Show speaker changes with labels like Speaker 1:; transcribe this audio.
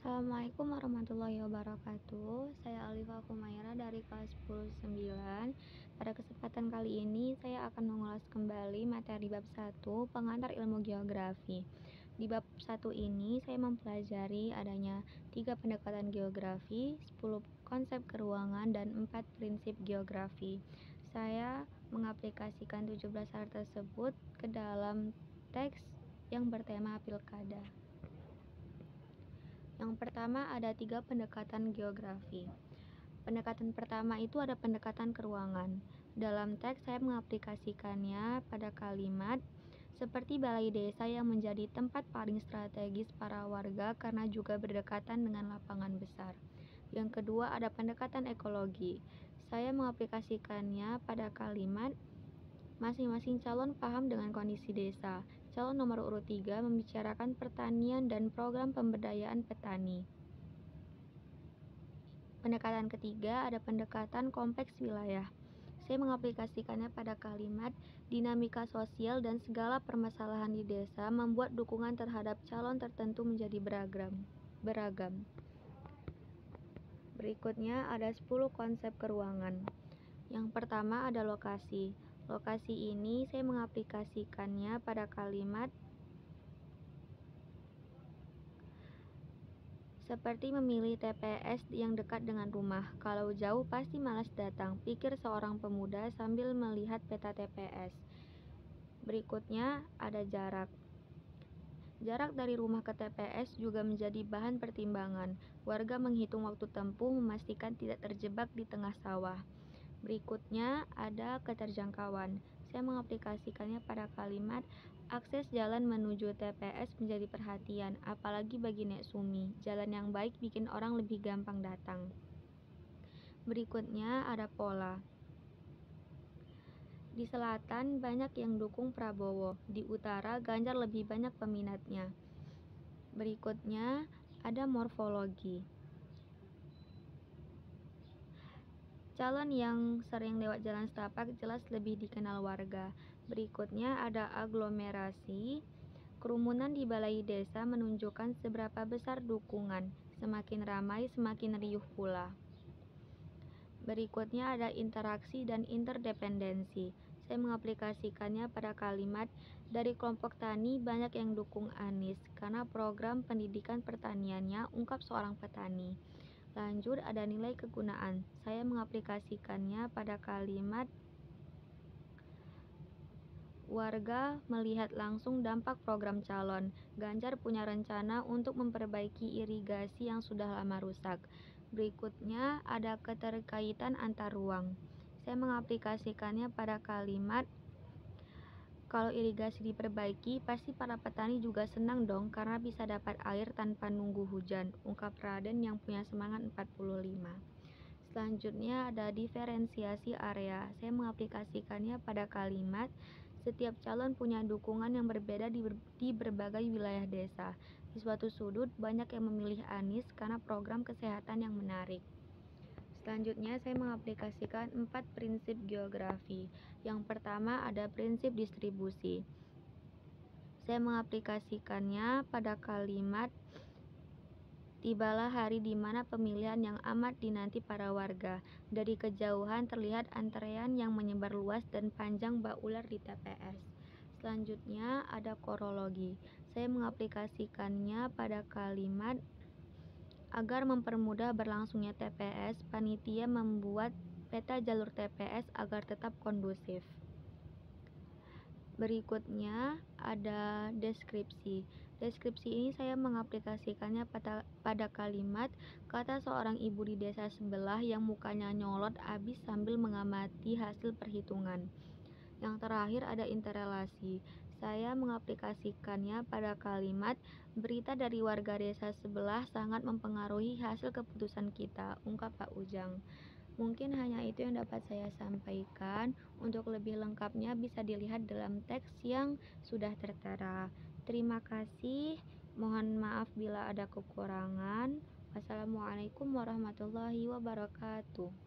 Speaker 1: Assalamualaikum warahmatullahi wabarakatuh. Saya Alifah Kumaira dari kelas 10-9. Pada kesempatan kali ini saya akan mengulas kembali materi bab 1 pengantar ilmu geografi. Di bab 1 ini saya mempelajari adanya 3 pendekatan geografi, 10 konsep keruangan, dan 4 prinsip geografi. Saya mengaplikasikan 17 hal tersebut ke dalam teks yang bertema pilkada. Yang pertama ada 3 pendekatan geografi. Pendekatan pertama itu ada pendekatan keruangan. Dalam teks saya mengaplikasikannya pada kalimat seperti balai desa yang menjadi tempat paling strategis para warga karena juga berdekatan dengan lapangan besar. Yang kedua ada pendekatan ekologi. Saya mengaplikasikannya pada kalimat masing-masing calon paham dengan kondisi desa. Calon nomor urut 3 membicarakan pertanian dan program pemberdayaan petani. Pendekatan ketiga ada pendekatan kompleks wilayah. Saya mengaplikasikannya pada kalimat dinamika sosial dan segala permasalahan di desa membuat dukungan terhadap calon tertentu menjadi beragam. Berikutnya ada 10 konsep keruangan. Yang pertama ada lokasi. Lokasi ini saya mengaplikasikannya pada kalimat seperti memilih TPS yang dekat dengan rumah. Kalau jauh pasti malas datang, pikir seorang pemuda sambil melihat peta TPS. Berikutnya ada jarak. Jarak dari rumah ke TPS juga menjadi bahan pertimbangan. Warga menghitung waktu tempuh memastikan tidak terjebak di tengah sawah. Berikutnya ada keterjangkauan. Saya mengaplikasikannya pada kalimat akses jalan menuju TPS menjadi perhatian, apalagi bagi Nek Sumi. Jalan yang baik bikin orang lebih gampang datang. Berikutnya ada pola. Di selatan banyak yang dukung Prabowo, di utara Ganjar lebih banyak peminatnya. Berikutnya ada morfologi. Calon yang sering lewat jalan setapak jelas lebih dikenal warga. Berikutnya ada aglomerasi. Kerumunan di balai desa menunjukkan seberapa besar dukungan. Semakin ramai, semakin riuh pula. Berikutnya ada interaksi dan interdependensi. Saya mengaplikasikannya pada kalimat dari kelompok tani banyak yang dukung Anies karena program pendidikan pertaniannya ungkap seorang petani. Lanjut ada nilai kegunaan. Saya mengaplikasikannya pada kalimat warga melihat langsung dampak program calon. Ganjar punya rencana untuk memperbaiki irigasi yang sudah lama rusak. Berikutnya ada keterkaitan antar ruang. Saya mengaplikasikannya pada kalimat kalau irigasi diperbaiki, pasti para petani juga senang dong karena bisa dapat air tanpa nunggu hujan, ungkap Raden yang punya semangat 45. Selanjutnya ada diferensiasi area. Saya mengaplikasikannya pada kalimat setiap calon punya dukungan yang berbeda di berbagai wilayah desa. Di suatu sudut banyak yang memilih Anies karena program kesehatan yang menarik. Selanjutnya saya mengaplikasikan 4 prinsip geografi. Yang pertama ada prinsip distribusi. Saya mengaplikasikannya pada kalimat tibalah hari di mana pemilihan yang amat dinanti para warga. Dari kejauhan terlihat antrean yang menyebar luas dan panjang bak ular di TPS. Selanjutnya ada korologi. Saya mengaplikasikannya pada kalimat agar mempermudah berlangsungnya TPS, panitia membuat peta jalur TPS agar tetap kondusif. Berikutnya ada deskripsi. Deskripsi ini saya mengaplikasikannya pada kalimat kata seorang ibu di desa sebelah yang mukanya nyolot abis sambil mengamati hasil perhitungan. Yang terakhir ada interelasi. Saya mengaplikasikannya pada kalimat berita dari warga desa sebelah sangat mempengaruhi hasil keputusan kita, ungkap Pak Ujang. Mungkin hanya itu yang dapat saya sampaikan. Untuk lebih lengkapnya bisa dilihat dalam teks yang sudah tertera. Terima kasih. Mohon maaf bila ada kekurangan. Wassalamualaikum warahmatullahi wabarakatuh.